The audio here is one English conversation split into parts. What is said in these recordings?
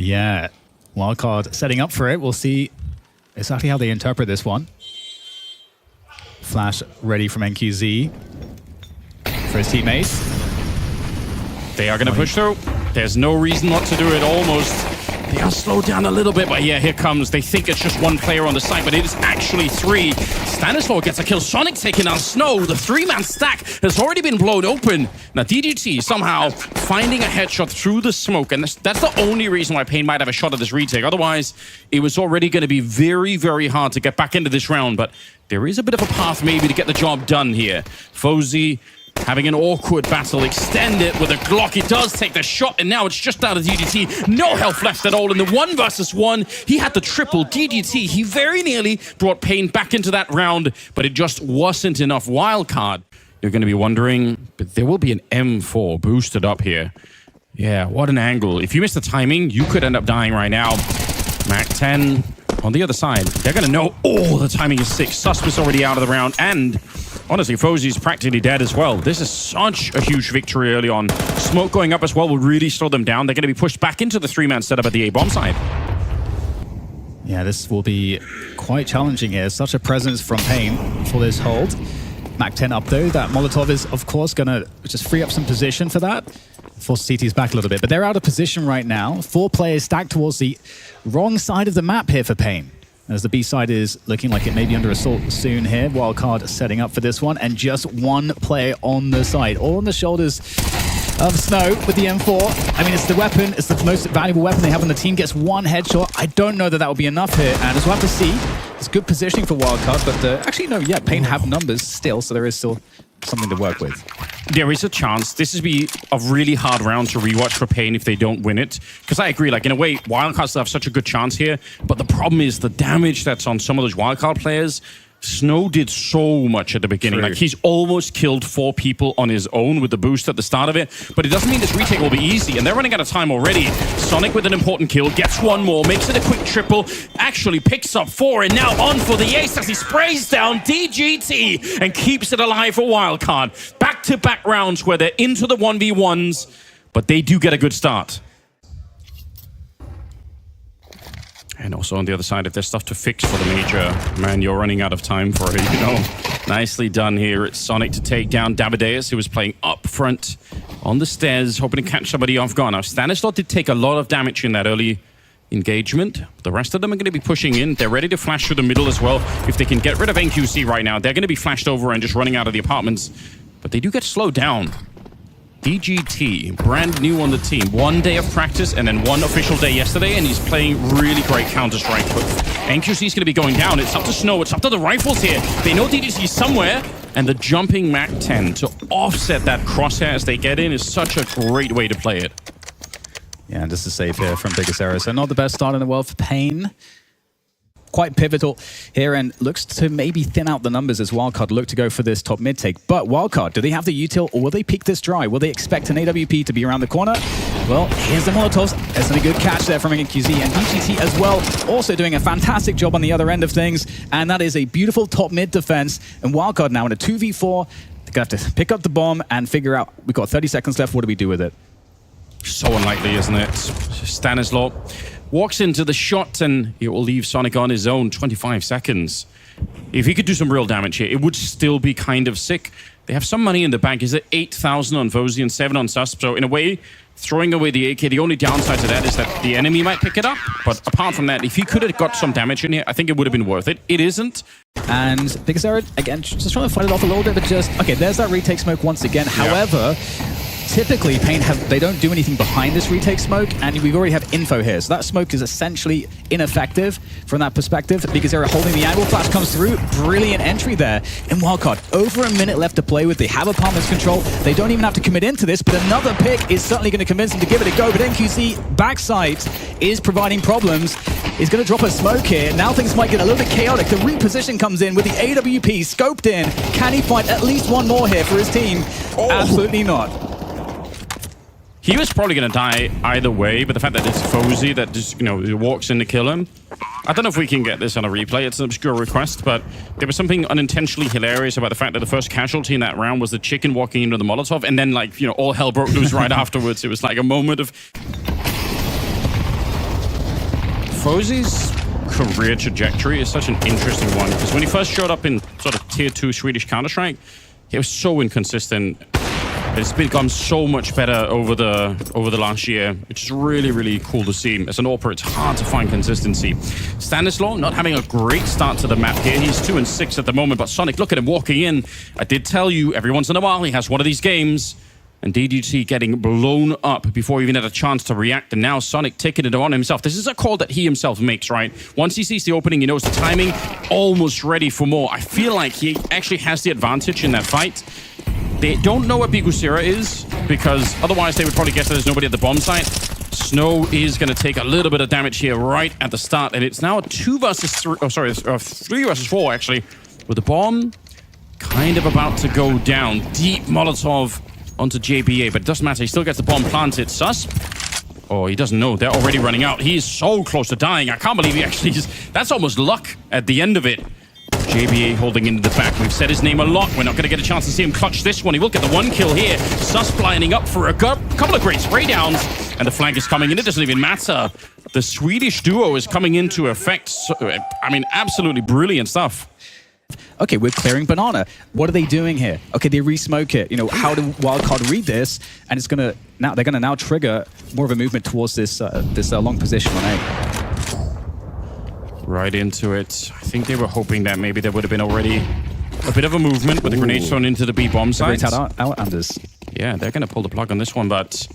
Yeah, Wildcard setting up for it. We'll see exactly how they interpret this one. Flash ready from NQZ for his teammates. They are going to push through. There's no reason not to do it, almost. They are slowed down a little bit, but yeah, here comes. They think it's just one player on the side, but it is actually three. Stanislaw gets a kill. Sonic taking out Snow. The three-man stack has already been blown open. Now, DGT somehow finding a headshot through the smoke, and that's the only reason why paiN might have a shot at this retake. Otherwise, it was already going to be very, very hard to get back into this round, but there is a bit of a path maybe to get the job done here. Fozy having an awkward battle, extend it with a Glock. He does take the shot, and now it's just out of DGT. No health left at all in the 1 versus 1. He had the triple. DGT, he very nearly brought paiN back into that round, but it just wasn't enough. Wildcard, you're going to be wondering, but there will be an M4 boosted up here. Yeah, what an angle. If you miss the timing, you could end up dying right now. Mac 10 on the other side. They're going to know, oh, the timing is 6. Susp is already out of the round, and honestly, Fozy's practically dead as well. This is such a huge victory early on. Smoke going up as well will really slow them down. They're going to be pushed back into the 3-man setup at the A-bomb side. Yeah, this will be quite challenging here. Such a presence from paiN for this hold. Mac 10 up though. That Molotov is, of course, going to just free up some position for that. Force CTs back a little bit, but they're out of position right now. 4 players stacked towards the wrong side of the map here for paiN, as the B side is looking like it may be under assault soon here. Wildcard setting up for this one, and just 1 player on the side, all on the shoulders of Snow with the M4. I mean, it's the weapon, it's the most valuable weapon they have on the team. Gets 1 headshot. I don't know that that will be enough here, and as we'll have to see, it's good positioning for Wildcard, but actually, no, yeah, paiN have numbers still, so there is still something to work with. There is a chance. This is be a really hard round to rewatch for paiN if they don't win it. Because I agree, like in a way, Wildcard still have such a good chance here. But the problem is the damage that's on some of those Wildcard players. Snow did so much at the beginning. True. Like he's almost killed 4 people on his own with the boost at the start of it. But it doesn't mean this retake will be easy. And they're running out of time already. Sonic with an important kill, gets 1 more, makes it a quick triple, actually picks up 4, and now on for the ace as he sprays down DGT and keeps it alive for Wildcard. Back-to-back rounds where they're into the 1v1s, but they do get a good start. And also on the other side, if there's stuff to fix for the major, man, you're running out of time for it, you know. Nicely done here. It's Sonic to take down Davideus, who was playing up front on the stairs, hoping to catch somebody off guard. Now, Stanislaw did take a lot of damage in that early engagement. The rest of them are going to be pushing in. They're ready to flash through the middle as well. If they can get rid of NQC right now, they're going to be flashed over and just running out of the apartments. But they do get slowed down. DGT, brand new on the team. 1 day of practice and then 1 official day yesterday, and he's playing really great counterstrike. But NQC is going to be going down. It's up to Snow. It's up to the rifles here. They know DGT is somewhere, and the jumping Mac 10 to offset that crosshair as they get in is such a great way to play it. Yeah, and just a save here from Biggest Error. So not the best start in the world for paiN. Quite pivotal here, and looks to maybe thin out the numbers as Wildcard look to go for this top mid take. But Wildcard, do they have the util, or will they peek this dry? Will they expect an AWP to be around the corner? Well, here's the Molotovs. There's a good catch there from NQZ, and DGT as well, also doing a fantastic job on the other end of things. And that is a beautiful top mid defense. And Wildcard now in a 2v4, they're gonna have to pick up the bomb and figure out, we've got 30 seconds left, what do we do with it? So unlikely, isn't it? Stanislaw walks into the shot, and it will leave Sonic on his own. 25 seconds. If he could do some real damage here, it would still be kind of sick. They have some money in the bank. Is it 8,000 on Fozy and 7 on Susp? So in a way, throwing away the AK, the only downside to that is that the enemy might pick it up. But apart from that, if he could have got some damage in here, I think it would have been worth it. It isn't. And Biggest Error, again, just trying to fight it off a little bit, but just, okay, there's that retake smoke once again. Yeah. However, typically paiN they don't do anything behind this retake smoke, and we already have info here, so that smoke is essentially ineffective from that perspective because they're holding the angle. Flash comes through, brilliant entry there in Wildcard. Over a minute left to play with. They have apartments control. They don't even have to commit into this, but another pick is certainly going to convince them to give it a go. But NQC backside is providing problems. He's going to drop a smoke here. Now things might get a little bit chaotic. The reposition comes in with the AWP scoped in. Can he find at least 1 more here for his team? Oh. Absolutely not. He was probably going to die either way, but the fact that it's Fozy that just, you know, walks in to kill him. I don't know if we can get this on a replay. It's an obscure request, but there was something unintentionally hilarious about the fact that the first casualty in that round was the chicken walking into the Molotov, and then, like, you know, all hell broke loose right afterwards. It was like a moment of... Fozy's career trajectory is such an interesting one because when he first showed up in sort of tier 2 Swedish Counter-Strike, he was so inconsistent. It's become so much better over the last year, which is really, really cool to see. As an AWPer, it's hard to find consistency. Stanislaw not having a great start to the map here. He's 2-6 at the moment, but Sonic, look at him walking in. I did tell you, every once in a while, he has one of these games. And DDT getting blown up before he even had a chance to react. And now Sonic taking it on himself. This is a call that he himself makes, right? Once he sees the opening, he knows the timing, almost ready for more. I feel like he actually has the advantage in that fight. They don't know what Bigusira is, because otherwise they would probably guess that there's nobody at the bomb site. Snow is going to take a little bit of damage here right at the start. And it's now a 2 versus 3, oh sorry, 3 versus 4 actually, with the bomb kind of about to go down. Deep Molotov onto JBA, but it doesn't matter. He still gets the bomb planted. Sus. Oh, he doesn't know. They're already running out. He's so close to dying. I can't believe he actually is. That's almost luck at the end of it. JBA holding into the back. We've said his name a lot. We're not going to get a chance to see him clutch this one. He will get the 1 kill here. Sus lining up for a couple of great spray downs. And the flank is coming in. It doesn't even matter. The Swedish duo is coming into effect. So, I mean, absolutely brilliant stuff. Okay, we're clearing banana. What are they doing here? Okay, they re-smoke it. You know, how do Wildcard read this? And it's gonna now they're gonna trigger more of a movement towards this long position on A. Right into it. I think they were hoping that maybe there would have been already a bit of a movement with the grenade thrown into the B bomb site. Yeah, they're gonna pull the plug on this one, but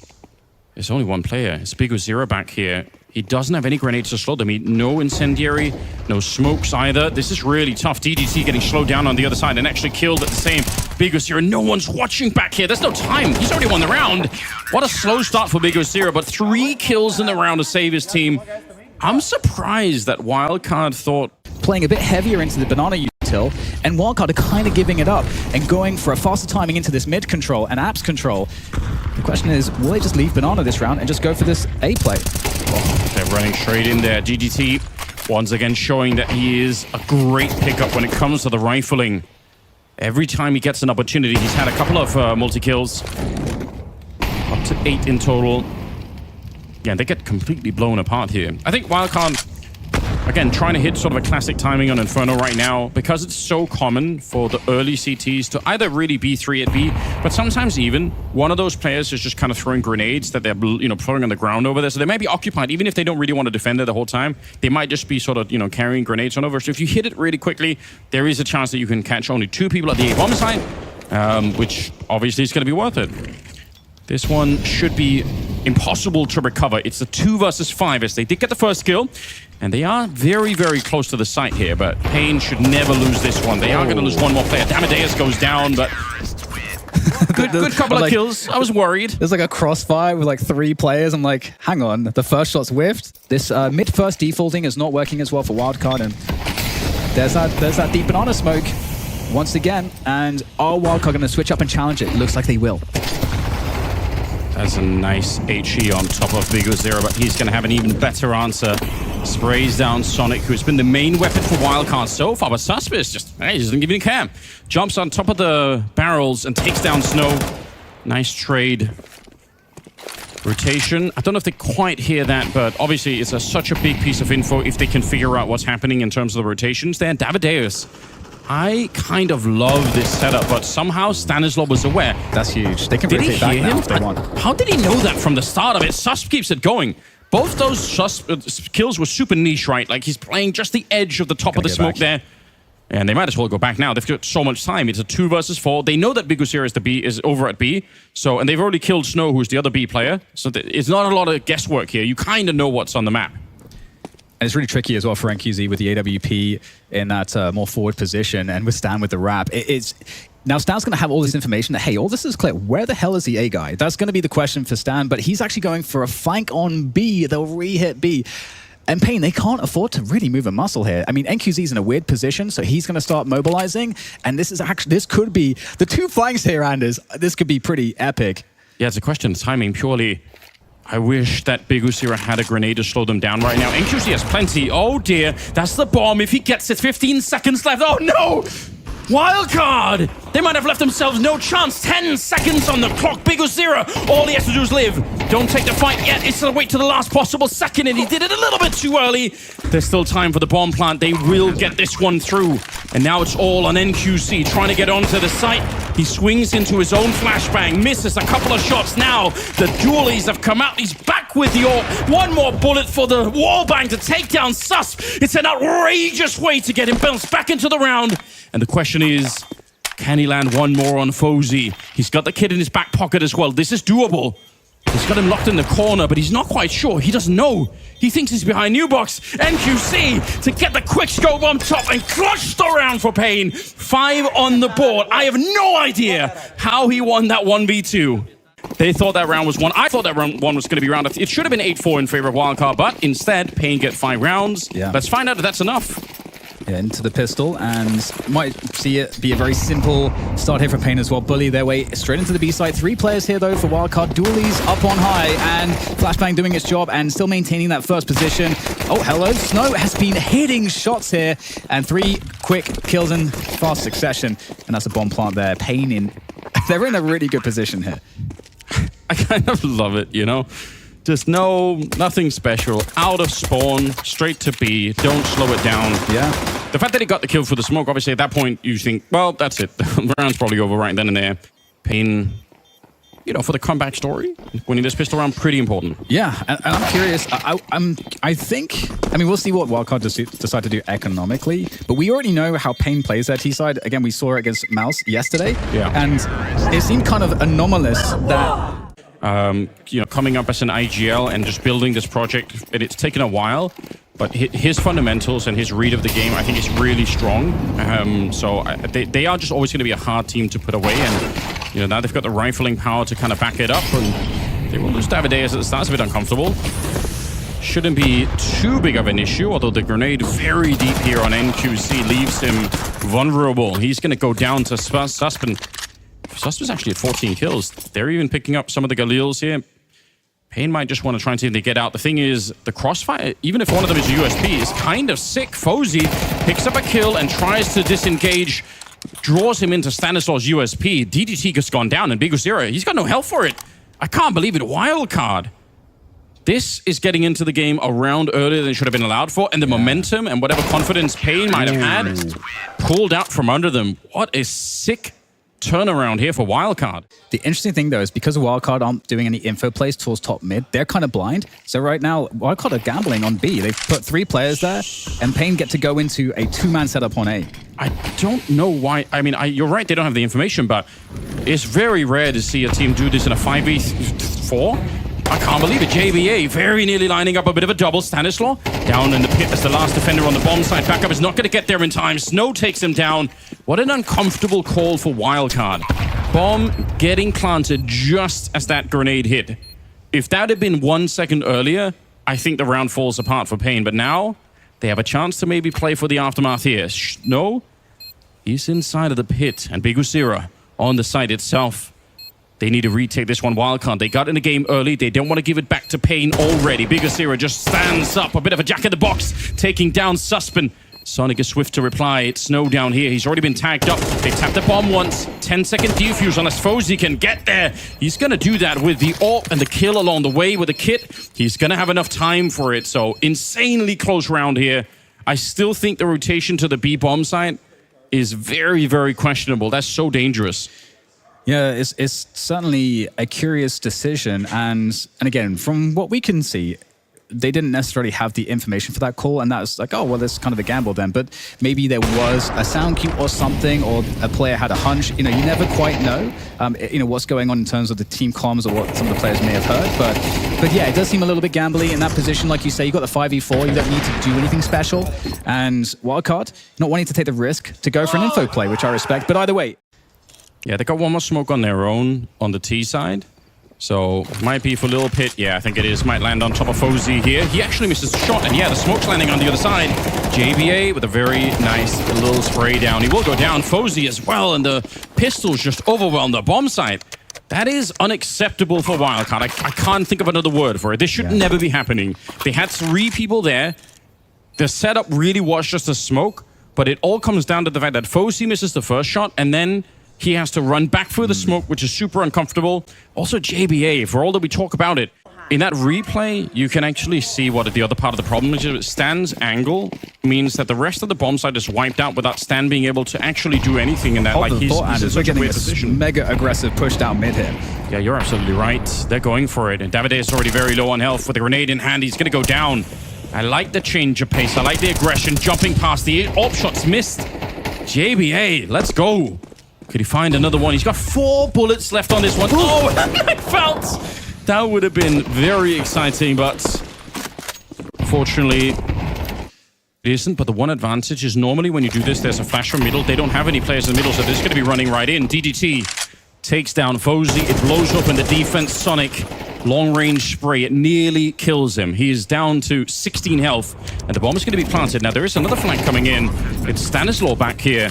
there's only one player. It's Bigusira back here. He doesn't have any grenades to slow them. No incendiary, no smokes either. This is really tough. DDT getting slowed down on the other side and actually killed at the same. Bigusira, no one's watching back here. There's no time. He's already won the round. What a slow start for Bigusira, but 3 kills in the round to save his team. I'm surprised that Wildcard thought... Playing a bit heavier into the banana util, and Wildcard are kind of giving it up and going for a faster timing into this mid control and apps control. The question is, will they just leave banana this round and just go for this A play? Oh, they're running straight in there. DDT once again showing that he is a great pickup when it comes to the rifling. Every time he gets an opportunity, he's had a couple of multi-kills. Up to 8 in total. Yeah, they get completely blown apart here. I think Wildcard, again, trying to hit sort of a classic timing on Inferno right now, because it's so common for the early CTs to either really be 3 at B, but sometimes even one of those players is just kind of throwing grenades that they're, you know, throwing on the ground over there. So they might be occupied, even if they don't really want to defend it the whole time. They might just be sort of, you know, carrying grenades on over. So if you hit it really quickly, there is a chance that you can catch only 2 people at the A bomb site, which obviously is going to be worth it. This one should be impossible to recover. It's a 2 versus 5 as they did get the first kill. And they are very, very close to the site here, but paiN should never lose this one. They are going to lose one more player. Amadeus goes down, but good couple of kills. I was worried. There's like a crossfire with like 3 players. I'm like, hang on, the first shot's whiffed. This mid-first defaulting is not working as well for Wildcard, and there's that deep banana smoke once again. And are Wildcard going to switch up and challenge it? Looks like they will. That's a nice HE on top of Bigusira, but he's going to have an even better answer. Sprays down Sonic, who's been the main weapon for Wildcard so far, but Suspicious just, hey, he doesn't even care. Jumps on top of the barrels and takes down Snow. Nice trade. Rotation. I don't know if they quite hear that, but obviously it's such a big piece of info if they can figure out what's happening in terms of the rotations there. Davideus. I kind of love this setup, but somehow Stanislaw was aware. That's huge. They can rotate back now if they want. How did he know that from the start of it? Sus keeps it going. Both those Sus kills were super niche, right? Like he's playing just the edge of the top of the smoke there. And they might as well go back now. They've got so much time. It's a 2 versus 4. They know that Bigusira is over at B. So, and they've already killed Snow, who's the other B player. So it's not a lot of guesswork here. You kind of know what's on the map. And it's really tricky as well for NQZ with the AWP in that more forward position, and with Stan with the wrap. Now Stan's going to have all this information that, hey, all this is clear. Where the hell is the A guy? That's going to be the question for Stan, but he's actually going for a flank on B. They'll re-hit B. And paiN, they can't afford to really move a muscle here. I mean, NQZ's in a weird position, so he's going to start mobilizing, and this could be, the 2 flanks here, Anders, this could be pretty epic. Yeah, it's a question of timing purely. I wish that Bigusira had a grenade to slow them down right now. NQZ has plenty. Oh dear, that's the bomb. If he gets it, 15 seconds left. Oh no! Wildcard! They might have left themselves no chance. 10 seconds on the clock. Biguzira, all he has to do is live. Don't take the fight yet. It's to wait to the last possible second, and he did it a little bit too early. There's still time for the bomb plant. They will get this one through. And now it's all on NQC, trying to get onto the site. He swings into his own flashbang, misses a couple of shots. Now the dualies have come out. He's back with the AWP. One more bullet for the wallbang to take down Susp. It's an outrageous way to get him bounced back into the round. And the question is, can he land one more on Fozy? He's got the kid in his back pocket as well. This is doable. He's got him locked in the corner, but he's not quite sure. He doesn't know. He thinks he's behind new box. NQC to get the quick scope on top and clutch the round for paiN. 5 on the board. I have no idea how he won that 1v2. They thought that round was won. I thought that round 1 was going to be round. It should have been 8-4 in favor of Wildcard, but instead, paiN get 5 rounds. Yeah. Let's find out if that's enough. Yeah, into the pistol, and might see it be a very simple start here for paiN as well. Bully their way straight into the B side. 3 players here though for Wildcard. Dualies up on high, and Flashbang doing its job and still maintaining that first position. Oh, hello. Snow has been hitting shots here, and 3 quick kills in fast succession. And that's a bomb plant there. paiN in... They're in a really good position here. I kind of love it, you know? Just nothing special. Out of spawn, straight to B. Don't slow it down. Yeah. The fact that he got the kill for the smoke, obviously at that point you think, well, that's it. The round's probably over right then and there. paiN, you know, for the comeback story, winning this pistol round, pretty important. Yeah, and I'm curious. I think, I mean, we'll see what Wildcard decide to do economically, but we already know how paiN plays their T side. Again, we saw it against Mouse yesterday, Yeah. And it seemed kind of anomalous that... you know, coming up as an IGL and just building this project, it's taken a while, but his fundamentals and his read of the game, I think, is really strong. So they are just always going to be a hard team to put away, and you know, now they've got the rifling power to kind of back it up, and they will lose Davideus at the start. It's a bit uncomfortable. Shouldn't be too big of an issue, although the grenade very deep here on NQC leaves him vulnerable. He's going to go down to Susp. Susp is actually at 14 kills. They're even picking up some of the Galils here. paiN might just want to try and see if they get out. The thing is, the crossfire, even if one of them is USP, is kind of sick. Fozy picks up a kill and tries to disengage, draws him into Stanislaw's USP. DDT has gone down, and Biguzira, he's got no health for it. I can't believe it. Wildcard. This is getting into the game a round earlier than it should have been allowed for, and the momentum and whatever confidence paiN might have had pulled out from under them. What a sick turnaround here for Wildcard. The interesting thing though is because Wildcard aren't doing any info plays towards top mid, they're kind of blind. So right now, Wildcard are gambling on B. They've put 3 players there, and paiN get to go into a 2-man setup on A. I don't know why. I mean, you're right, they don't have the information, but it's very rare to see a team do this in a 5v4. I can't believe it. JBA very nearly lining up a bit of a double. Stanislaw down in the pit as the last defender on the bomb side. Backup is not going to get there in time. Snow takes him down. What an uncomfortable call for Wildcard. Bomb getting planted just as that grenade hit. If that had been 1 second earlier, I think the round falls apart for paiN. But now they have a chance to maybe play for the aftermath here. Snow, he's inside of the pit. And Biguzira on the site itself. They need to retake this one. Wildcard, they got in the game early. They don't want to give it back to paiN already. Biguzira just stands up. A bit of a jack in the box, taking down Susp. Sonic is swift to reply. It's Snow down here. He's already been tagged up. They tapped the bomb once. 10-second defuse unless Fozy can get there. He's going to do that with the AWP and the kill along the way with the kit. He's going to have enough time for it. So insanely close round here. I still think the rotation to the B bomb site is very, very questionable. That's so dangerous. Yeah, it's certainly a curious decision, and again, from what we can see, they didn't necessarily have the information for that call, and that's like, oh, well, that's kind of a gamble then, but maybe there was a sound cue or something, or a player had a hunch. You know, you never quite know, you know, what's going on in terms of the team comms or what some of the players may have heard, but yeah, it does seem a little bit gambly in that position. Like you say, you got the 5v4, you don't need to do anything special, and Wildcard not wanting to take the risk to go for an info play, which I respect, but either way. Yeah, they got one more smoke on their own on the T side. So, might be for Little Pit. Yeah, I think it is. Might land on top of Fozy here. He actually misses the shot, and yeah, the smoke's landing on the other side. JBA with a very nice little spray down. He will go down. Fozy as well, and the pistols just overwhelm the bomb site. That is unacceptable for Wildcard. I can't think of another word for it. This should never be happening. They had 3 people there. The setup really was just a smoke. but it all comes down to the fact that Fozy misses the first shot, and then he has to run back through the smoke, which is super uncomfortable. Also, JBA, for all that we talk about it, in that replay, you can actually see what the other part of the problem is. Stan's angle means that the rest of the bomb site is wiped out without Stan being able to actually do anything in that. Hold like the thought, he's in we're such a getting weird a position. mega aggressive push down mid here. Yeah, you're absolutely right. They're going for it. And Davide is already very low on health with a grenade in hand. He's going to go down. I like the change of pace. I like the aggression. Jumping past the AWP shots missed. JBA, let's go. Could he find another one? He's got 4 bullets left on this one. Oh, I felt that would have been very exciting, but unfortunately it isn't. But the one advantage is normally when you do this, there's a flash from middle. They don't have any players in the middle, so they're just going to be running right in. DDT takes down Fozy. It blows open the defense. Sonic, long-range spray. It nearly kills him. He is down to 16 health, and the bomb is going to be planted. Now, there is another flank coming in. It's Stanislaw back here.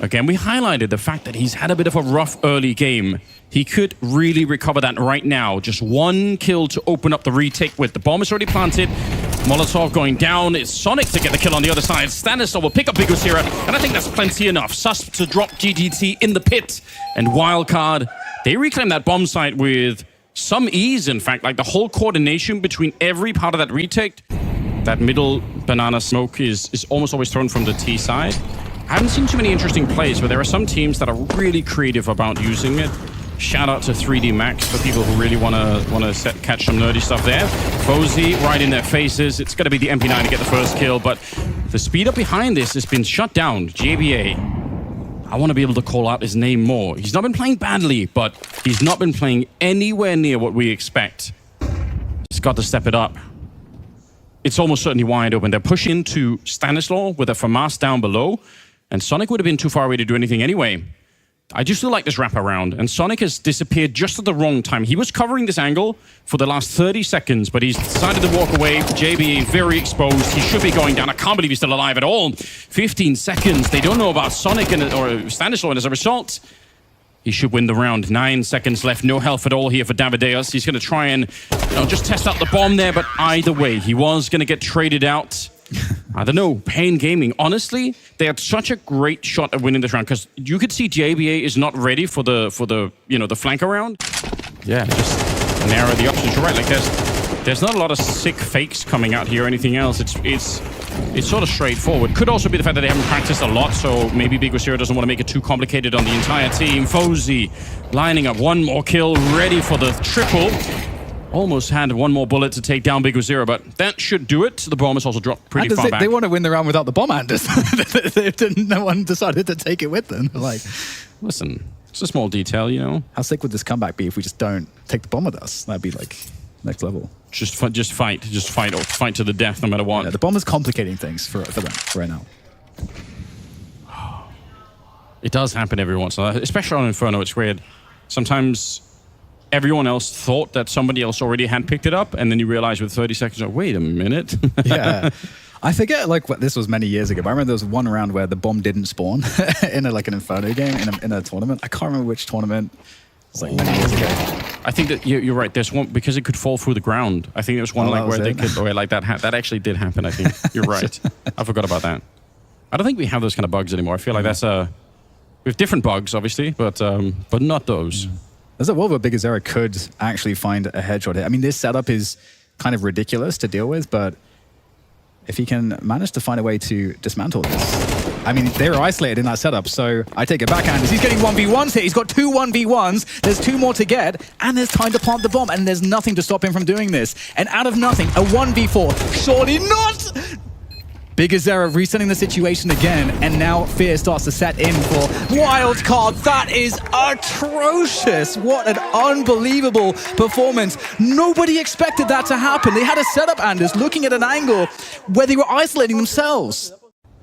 Again, we highlighted the fact that he's had a bit of a rough early game. He could really recover that right now. Just 1 kill to open up the retake with. The bomb is already planted. Molotov going down. It's Sonic to get the kill on the other side. Stanislaw will pick up Big Osira, and I think that's plenty enough. Sus to drop GGT in the pit. And Wildcard, they reclaim that bomb site with some ease, in fact. Like the whole coordination between every part of that retake. That middle banana smoke is almost always thrown from the T side. I haven't seen too many interesting plays, but there are some teams that are really creative about using it. Shout out to 3D Max for people who really want to catch some nerdy stuff there. Fozy right in their faces. It's going to be the MP9 to get the first kill, but the speed up behind this has been shut down. JBA, I want to be able to call out his name more. He's not been playing badly, but he's not been playing anywhere near what we expect. He's got to step it up. It's almost certainly wide open. They're pushing into Stanislaw with a FAMAS down below. And Sonic would have been too far away to do anything anyway. I just feel like this wraparound, and Sonic has disappeared just at the wrong time. He was covering this angle for the last 30 seconds, but he's decided to walk away. JB very exposed. He should be going down. I can't believe he's still alive at all. 15 seconds. They don't know about Sonic or Stanislaw, and as a result, he should win the round. 9 seconds left. No health at all here for Davideus. He's going to try and just test out the bomb there, but either way, he was going to get traded out. I don't know, paiN Gaming. Honestly, they had such a great shot at winning this round because you could see JBA is not ready for the flank around. Yeah, just narrow the options. You're right. Like there's not a lot of sick fakes coming out here or anything else. It's sort of straightforward. Could also be the fact that they haven't practiced a lot, so maybe Big Osira doesn't want to make it too complicated on the entire team. Fozy lining up 1 more kill, ready for the triple. Almost had 1 more bullet to take down Big Osira, but that should do it. The bomb is also dropped pretty far back. They want to win the round without the bomb, Anders. No one decided to take it with them. Like, listen, it's a small detail, you know. How sick would this comeback be if we just don't take the bomb with us? That'd be like next level. Just fight to the death, no matter what. Yeah, the bomb is complicating things for them right now. It does happen every once in a while, especially on Inferno. It's weird. Sometimes everyone else thought that somebody else already had picked it up, and then you realize with 30 seconds, oh, wait a minute. Yeah. I forget, like, this was many years ago, but I remember there was one round where the bomb didn't spawn in an Inferno game, in a tournament. I can't remember which tournament. It's like many years ago. I think that you're right. There's one, because it could fall through the ground. I think there was one where they could, like that actually did happen, I think. You're right. I forgot about that. I don't think we have those kind of bugs anymore. I feel like that's we have different bugs, obviously, but not those. There's a world where Big Osira could actually find a headshot hit. I mean, this setup is kind of ridiculous to deal with, but if he can manage to find a way to dismantle this. I mean, they were isolated in that setup, so I take it back, Anders. He's getting 1v1s here. He's got 2 1v1s. There's 2 more to get, and there's time to plant the bomb, and there's nothing to stop him from doing this. And out of nothing, a 1v4. Surely not! Big Osira resetting the situation again, and now fear starts to set in for Wildcard. That is atrocious. What an unbelievable performance. Nobody expected that to happen. They had a setup, Anders, looking at an angle where they were isolating themselves.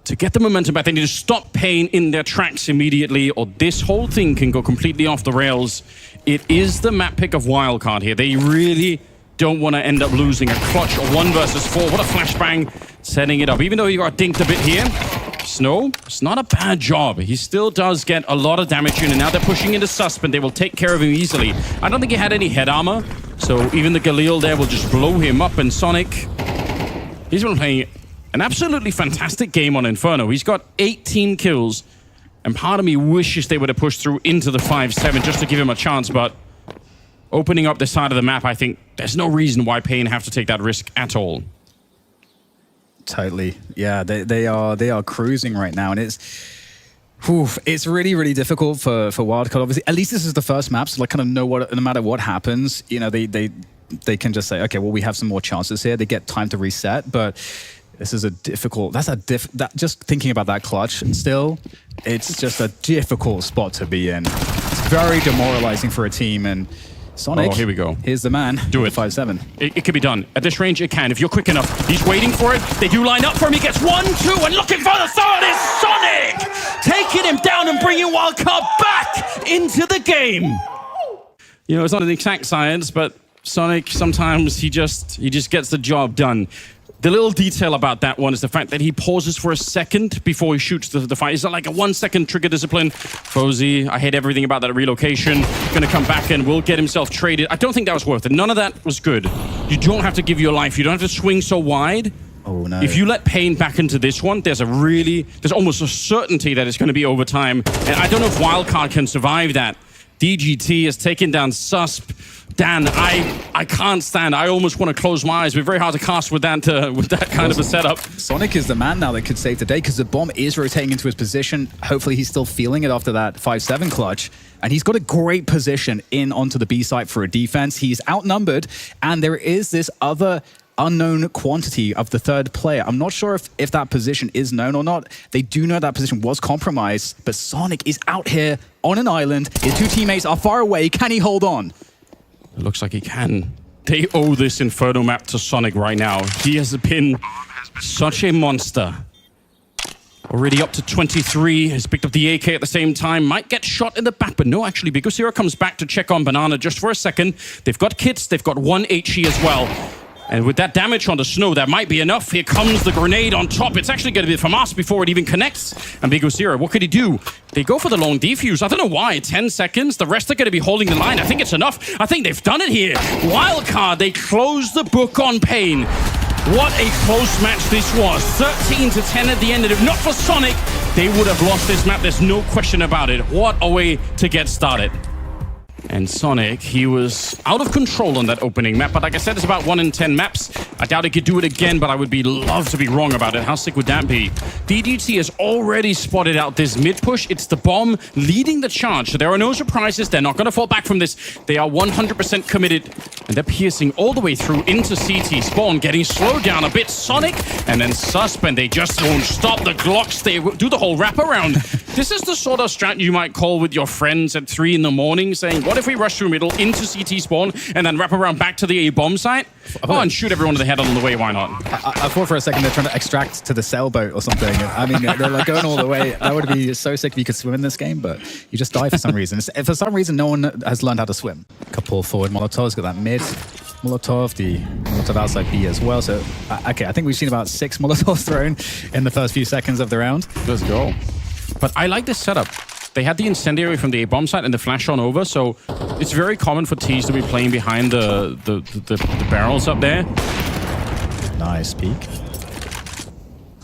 To get the momentum back, they need to stop paiN in their tracks immediately, or this whole thing can go completely off the rails. It is the map pick of Wildcard here. They really don't want to end up losing a clutch of 1 versus 4. What a flashbang, setting it up. Even though he got dinked a bit here, Snow, it's not a bad job. He still does get a lot of damage in, and now they're pushing into Susp, and they will take care of him easily. I don't think he had any head armor, so even the Galil there will just blow him up, and Sonic, he's been playing an absolutely fantastic game on Inferno. He's got 18 kills, and part of me wishes they would have pushed through into the 5-7 just to give him a chance, but opening up this side of the map, I think there's no reason why paiN have to take that risk at all. Totally. Yeah, they are cruising right now, and it's really, really difficult for Wildcard. Obviously, at least this is the first map, so like kind of know what, no matter what happens, you know, they can just say, okay, well, we have some more chances here. They get time to reset, but this is a difficult. Just thinking about that clutch still, it's just a difficult spot to be in. It's very demoralizing for a team, and Sonic, oh, here we go. Here's the man. Do it. 5-7. It can be done. At this range, it can. If you're quick enough. He's waiting for it. They do line up for him. He gets 1, 2, and looking for the third is Sonic! Taking him down and bringing Wildcard back into the game. You know, it's not an exact science, but Sonic, sometimes he just gets the job done. The little detail about that one is the fact that he pauses for a second before he shoots the fight. It's not like a 1-second trigger discipline. Fozy, I hate everything about that relocation. Gonna come back and will get himself traded. I don't think that was worth it. None of that was good. You don't have to give your life. You don't have to swing so wide. Oh, no. If you let paiN back into this one, there's almost a certainty that it's going to be overtime. And I don't know if Wildcard can survive that. DGT has taken down Susp. Dan, I can't stand. I almost want to close my eyes. It's very hard to cast with that kind of a setup. Sonic is the man now that could save the day because the bomb is rotating into his position. Hopefully he's still feeling it after that 5-7 clutch. And he's got a great position in onto the B site for a defense. He's outnumbered, and there is this other unknown quantity of the third player. I'm not sure if that position is known or not. They do know that position was compromised, but Sonic is out here on an island. His two teammates are far away. Can he hold on? It looks like he can. They owe this Inferno map to Sonic right now. He has been such a monster. Already up to 23. Has picked up the AK at the same time. Might get shot in the back, but no, actually, Bigosira comes back to check on Banana just for a second. They've got kits. They've got 1 HE as well. And with that damage on the snow, that might be enough. Here comes the grenade on top. It's actually going to be from us before it even connects. And Bigosira, what could he do? They go for the long defuse. I don't know why. 10 seconds. The rest are going to be holding the line. I think it's enough. I think they've done it here. Wildcard, they close the book on paiN. What a close match this was. 13-10 at the end. And if not for Sonic, they would have lost this map. There's no question about it. What a way to get started. And Sonic, he was out of control on that opening map. But like I said, it's about 1 in 10 maps. I doubt he could do it again, but I would love to be wrong about it. How sick would that be? DGT has already spotted out this mid push. It's the bomb leading the charge. So there are no surprises. They're not going to fall back from this. They are 100% committed. And they're piercing all the way through into CT spawn, getting slowed down a bit. Sonic and then Susp, and they just won't stop. The Glocks, they do the whole wraparound. This is the sort of strat you might call with your friends at 3 in the morning, saying, what if we rush through middle into CT spawn and then wrap around back to the A bomb site? Oh, and shoot everyone to the head on the way, why not? I thought for a second they're trying to extract to the sailboat or something. I mean, they're like going all the way. That would be so sick if you could swim in this game, but you just die for some reason. For some reason, no one has learned how to swim. Couple forward Molotovs, got that mid Molotov, the Molotov outside B as well. So, okay, I think we've seen about 6 Molotovs thrown in the first few seconds of the round. Let's go. But I like this setup. They had the incendiary from the A-bomb site and the flash on over, so it's very common for T's to be playing behind the barrels up there. Nice peek.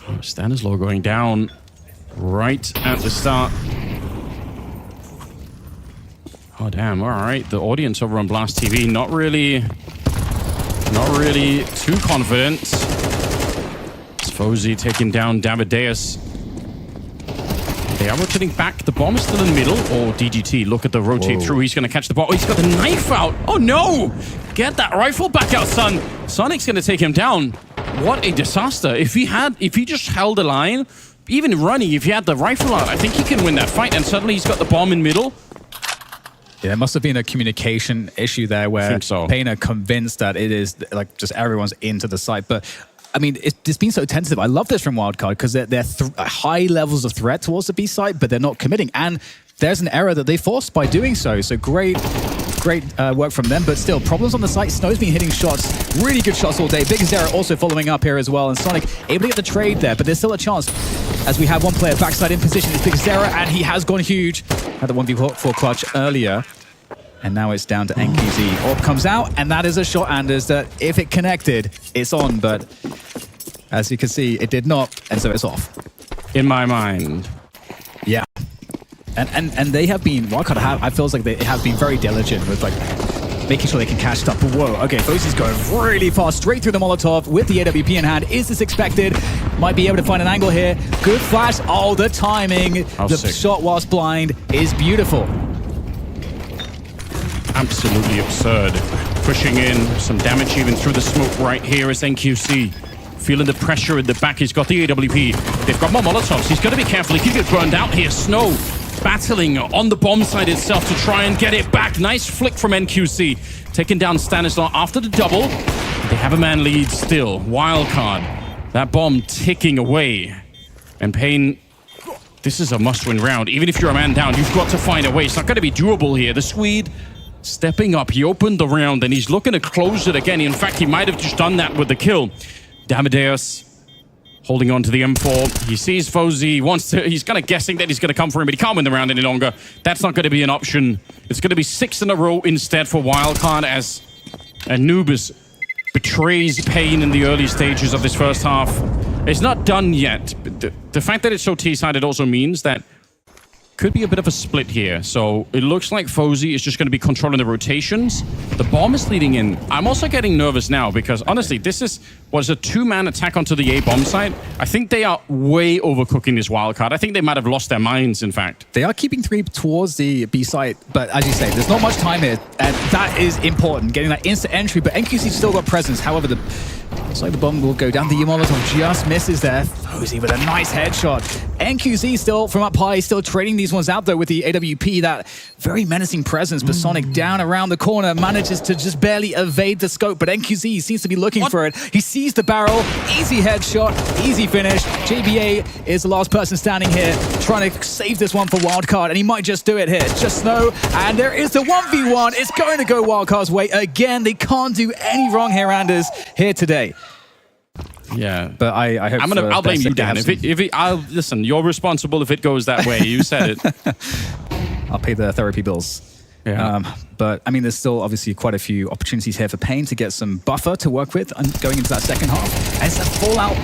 Oh, Stanislaw going down right at the start. Oh, damn. All right. The audience over on Blast TV, not really too confident. It's Fozy taking down Davideus. They are rotating back. The bomb is still in the middle. Oh, DGT, look at the rotate through. He's going to catch the ball. Oh, he's got the knife out. Oh, no. Get that rifle back out, son. Sonic's going to take him down. What a disaster. If he just held the line, even running, if he had the rifle out, I think he can win that fight. And suddenly he's got the bomb in middle. Yeah, it must have been a communication issue there where paiN are convinced that it is like just everyone's into the site. But I mean, it's been so tentative. I love this from Wildcard because they're high levels of threat towards the B site, but they're not committing. And there's an error that they forced by doing so. So great work from them, but still problems on the site. Snow's been hitting shots, really good shots all day. Bigosira also following up here as well, and Sonic able to get the trade there, but there's still a chance as we have one player backside in position. It's Bigosira, and he has gone huge. Had the 1v4 clutch earlier. And now it's down to NQZ. Orb comes out, and that is a shot, Anders, that if it connected, it's on. But As you can see, it did not, and so it's off. In my mind. Yeah. And they have been, Wildcard I feels like they have been very diligent with like making sure they can catch up. But whoa, okay, Fosey's going really fast, straight through the Molotov with the AWP in hand. Is this expected? Might be able to find an angle here. Good flash. Oh, the timing. The shot whilst blind is beautiful. Absolutely absurd. Pushing in some damage even through the smoke right here is NQC. Feeling the pressure in the back. He's got the AWP. They've got more Molotovs. He's got to be careful. He could get burned out here. Snow battling on the bomb site itself to try and get it back. Nice flick from NQC. Taking down Stanislaw after the double. They have a man lead still. Wildcard. That bomb ticking away. And paiN, this is a must-win round. Even if you're a man down, you've got to find a way. It's not going to be doable here. The Swede stepping up. He opened the round and he's looking to close it again. In fact, he might have just done that with the kill. Damadeus holding on to the M4. He sees Fosey, he's kind of guessing that he's going to come for him, but he can't win the round any longer. That's not going to be an option. It's going to be 6 in a row instead for Wildcard as Anubis betrays paiN in the early stages of this first half. It's not done yet. The fact that it's so T-sided also means that could be a bit of a split here. So it looks like Fosey is just going to be controlling the rotations. The bomb is leading in. I'm also getting nervous now because honestly, this is what is a 2-man attack onto the A bomb site. I think they are way overcooking this Wildcard. I think they might have lost their minds, in fact. They are keeping 3 towards the B site, but as you say, there's not much time here, and that is important, getting that instant entry, but NQC still got presence. However, looks like the bomb will go down. The Molotov just misses there. Fosey with a nice headshot. NQC still from up high, still trading these ones out though with the AWP. That very menacing presence. But Sonic down around the corner manages to just barely evade the scope. But NQC seems to be looking for it. He sees the barrel. Easy headshot. Easy finish. JBA is the last person standing here trying to save this one for Wildcard. And he might just do it here. Just Snow. And there is the 1v1. It's going to go Wildcard's way again. They can't do any wrong here, Anders, here today. Yeah, but I hope I'll blame you, Dan. Listen, you're responsible if it goes that way. You said it. I'll pay the therapy bills. Yeah. But I mean, there's still obviously quite a few opportunities here for paiN to get some buffer to work with and going into that second half. And it's a full-out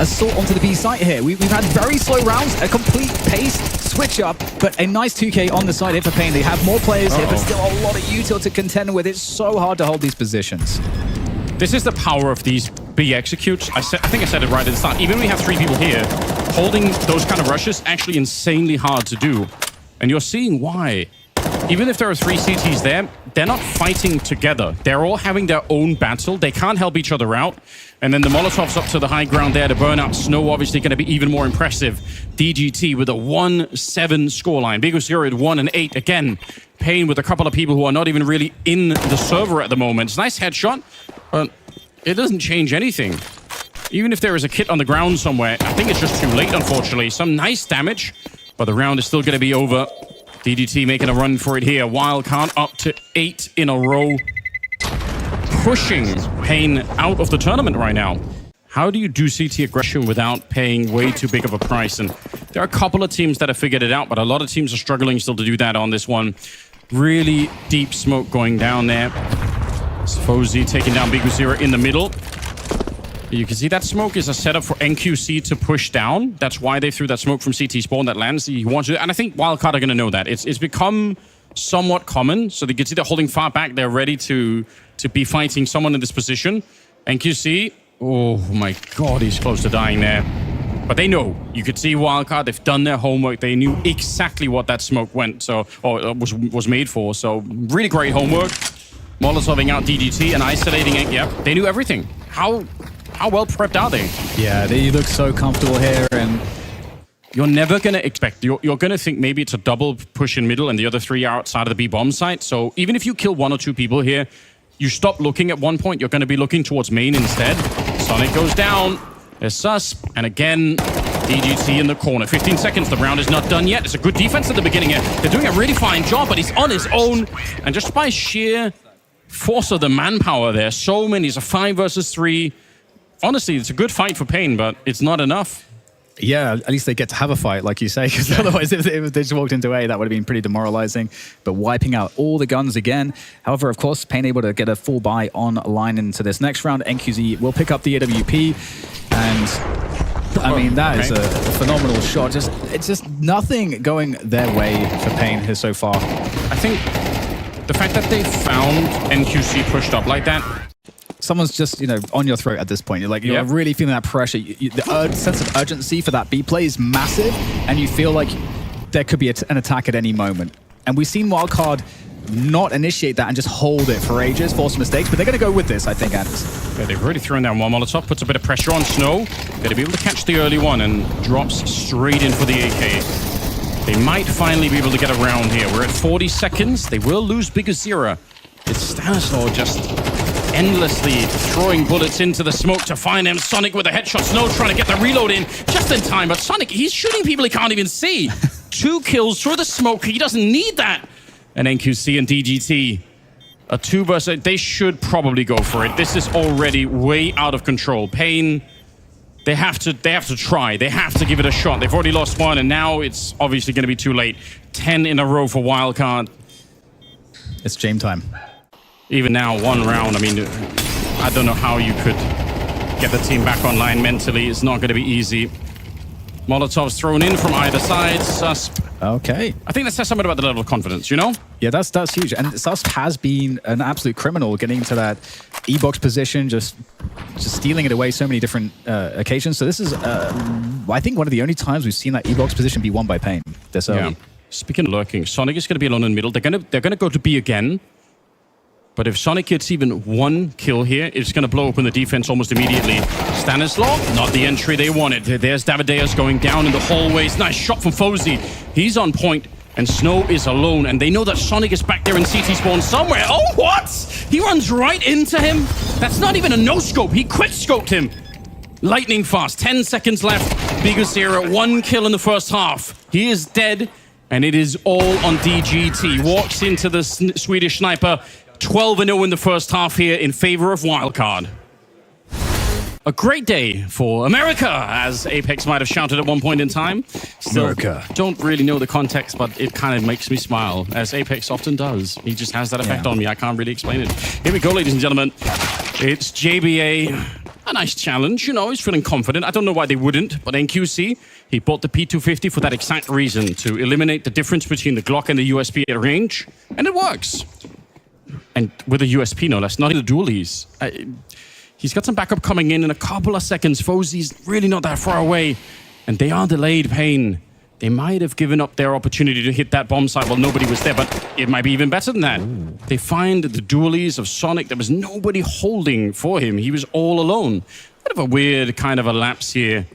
assault onto the B site here. We've had very slow rounds, a complete pace switch up, but a nice 2K on the side here for paiN. They have more players here, but still a lot of util to contend with. It's so hard to hold these positions. This is the power of these B executes. I think I said it right at the start. Even when we have 3 people here, holding those kind of rushes actually insanely hard to do. And you're seeing why. Even if there are 3 CTs there, they're not fighting together. They're all having their own battle. They can't help each other out. And then the Molotovs up to the high ground there to burn out Snow, obviously going to be even more impressive. DGT with a 1-7 scoreline. Bigos at 1-8 again. paiN with a couple of people who are not even really in the server at the moment. It's a nice headshot, but it doesn't change anything. Even if there is a kit on the ground somewhere, I think it's just too late, unfortunately. Some nice damage, but the round is still going to be over. DGT making a run for it here. Wildcard up to 8 in a row. Pushing paiN out of the tournament right now. How do you do CT aggression without paying way too big of a price? And there are a couple of teams that have figured it out, but a lot of teams are struggling still to do that on this one. Really deep smoke going down there. It's Fosey taking down Biguzira in the middle. You can see that smoke is a setup for NQC to push down. That's why they threw that smoke from CT spawn that lands. He wants to, and I think Wildcard are going to know that. It's become somewhat common. So you can see they're holding far back. They're ready to be fighting someone in this position. NQC, oh my God, he's close to dying there. But they know. You could see Wildcard, they've done their homework. They knew exactly what that smoke was made for. So really great homework. Molotoving out DGT and isolating it. Yep, they knew everything. How well prepped are they? Yeah, they look so comfortable here, and you're never going to expect, you're going to think maybe it's a double push in middle and the other 3 are outside of the B bomb site. So even if you kill 1 or 2 people here, you stop looking at one point, you're going to be looking towards main instead. Sonic goes down. There's Sus, and again, DGT in the corner. 15 seconds, the round is not done yet. It's a good defense at the beginning here. They're doing a really fine job, but he's on his own. And just by sheer force of the manpower there, so many, it's a 5 versus 3. Honestly, it's a good fight for paiN, but it's not enough. Yeah, at least they get to have a fight, like you say, because otherwise, if they just walked into A, that would have been pretty demoralizing. But wiping out all the guns again. However, of course, paiN able to get a full buy online into this next round. NQZ will pick up the AWP. And seconds. I mean, that is a phenomenal shot. It's just nothing going their way for paiN here so far. I think the fact that they found NQC pushed up like that. Someone's just, you know, on your throat at this point. You're like, you're really feeling that pressure. The sense of urgency for that B play is massive, and you feel like there could be an attack at any moment. And we've seen Wildcard not initiate that and just hold it for ages, force mistakes, but they're going to go with this, I think, Anders. Yeah, they've already thrown down one Molotov, puts a bit of pressure on Snow. Going to be able to catch the early one and drops straight in for the AK. They might finally be able to get around here. We're at 40 seconds. They will lose Big Azira. It's Stanislaw just endlessly throwing bullets into the smoke to find him. Sonic with a headshot. Snow trying to get the reload in just in time, but Sonic, he's shooting people he can't even see. 2 kills through the smoke. He doesn't need that. And NQC and DGT, a 2 versus, they should probably go for it. This is already way out of control. paiN, they have to try. They have to give it a shot. They've already lost 1, and now it's obviously going to be too late. 10 in a row for Wildcard. It's game time. Even now, 1 round, I mean, I don't know how you could get the team back online mentally. It's not going to be easy. Molotovs thrown in from either side. Susp. Okay. I think that says something about the level of confidence, you know? Yeah, that's huge. And Susp has been an absolute criminal getting into that E-box position, just stealing it away so many different occasions. So this is, I think, one of the only times we've seen that E-box position be won by paiN this early. Yeah. Speaking of lurking, Sonic is going to be alone in the middle. They're gonna go to B again. But if Sonic gets even 1 kill here, it's going to blow open the defense almost immediately. Stanislaw, not the entry they wanted. There's Davideus going down in the hallways. Nice shot from Fozy. He's on point, and Snow is alone. And they know that Sonic is back there in CT spawn somewhere. Oh, what? He runs right into him. That's not even a no-scope. He quick-scoped him. Lightning fast. 10 seconds left. Big Azira, 1 kill in the first half. He is dead, and it is all on DGT. Walks into the Swedish sniper. 12-0 in the first half here in favor of Wildcard. A great day for America, as Apex might have shouted at one point in time. Still, America. Don't really know the context, but it kind of makes me smile, as Apex often does. He just has that effect on me. I can't really explain it. Here we go, ladies and gentlemen. It's JBA. A nice challenge, you know, he's feeling confident. I don't know why they wouldn't, but NQC, he bought the P250 for that exact reason, to eliminate the difference between the Glock and the USP at range, and it works. And with a USP, no less, not in the dualies. He's got some backup coming in a couple of seconds. Fozy's really not that far away. And they are delayed, paiN. They might have given up their opportunity to hit that bomb site while nobody was there, but it might be even better than that. Ooh. They find the dualies of Sonic. There was nobody holding for him. He was all alone. Bit of a weird kind of a lapse here.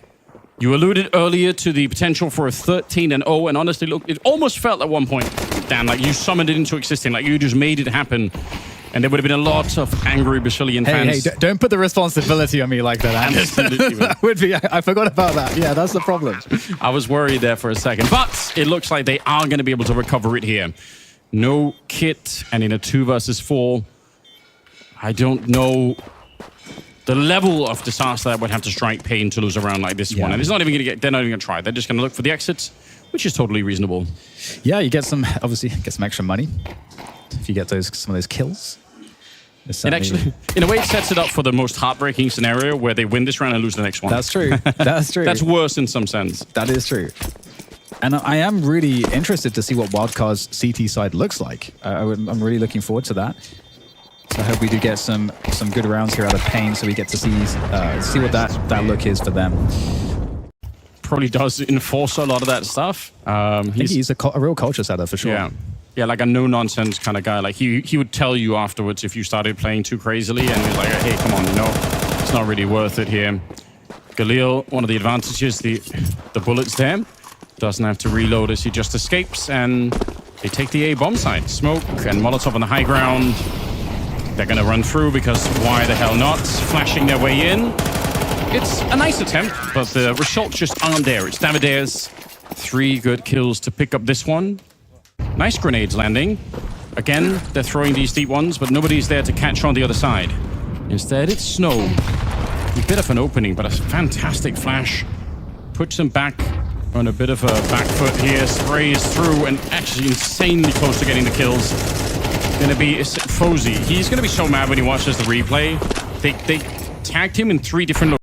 You alluded earlier to the potential for a 13-0, and honestly, look, it almost felt at one point, Dan, like you summoned it into existence, like you just made it happen. And there would have been a lot of angry Brazilian fans. Hey, don't put the responsibility on me like that, Anders. That would be, I forgot about that. Yeah, that's the problem. I was worried there for a second, but it looks like they are going to be able to recover it here. No kit, and in a 2 versus 4, I don't know the level of disaster that would have to strike paiN to lose a round like this one. And it's not even going to get, they're not even going to try. They're just going to look for the exits, which is totally reasonable. Yeah, you get some, obviously, get some extra money if you get some of those kills. It actually, in a way, it sets it up for the most heartbreaking scenario where they win this round and lose the next one. That's true. That's true. That's worse in some sense. That is true. And I am really interested to see what Wildcard's CT side looks like. I'm really looking forward to that. So I hope we do get some good rounds here out of paiN, so we get to see what that look is for them. Probably does enforce a lot of that stuff. I think he's a real culture setter for sure. Yeah. Yeah, like a no-nonsense kind of guy. Like he would tell you afterwards if you started playing too crazily, and he's like, hey, come on, you know, it's not really worth it here. Galil, one of the advantages, the bullets there, doesn't have to reload as he just escapes, and they take the A bomb site. Smoke and Molotov on the high ground. They're going to run through because why the hell not? Flashing their way in. It's a nice attempt, but the results just aren't there. It's Davideus. 3 good kills to pick up this one. Nice grenades landing. Again, they're throwing these deep ones, but nobody's there to catch on the other side. Instead, it's Snow. A bit of an opening, but a fantastic flash. Puts them back on a bit of a back foot here. Sprays through and actually insanely close to getting the kills. Gonna be Fozy. He's gonna be so mad when he watches the replay. They tagged him in 3 different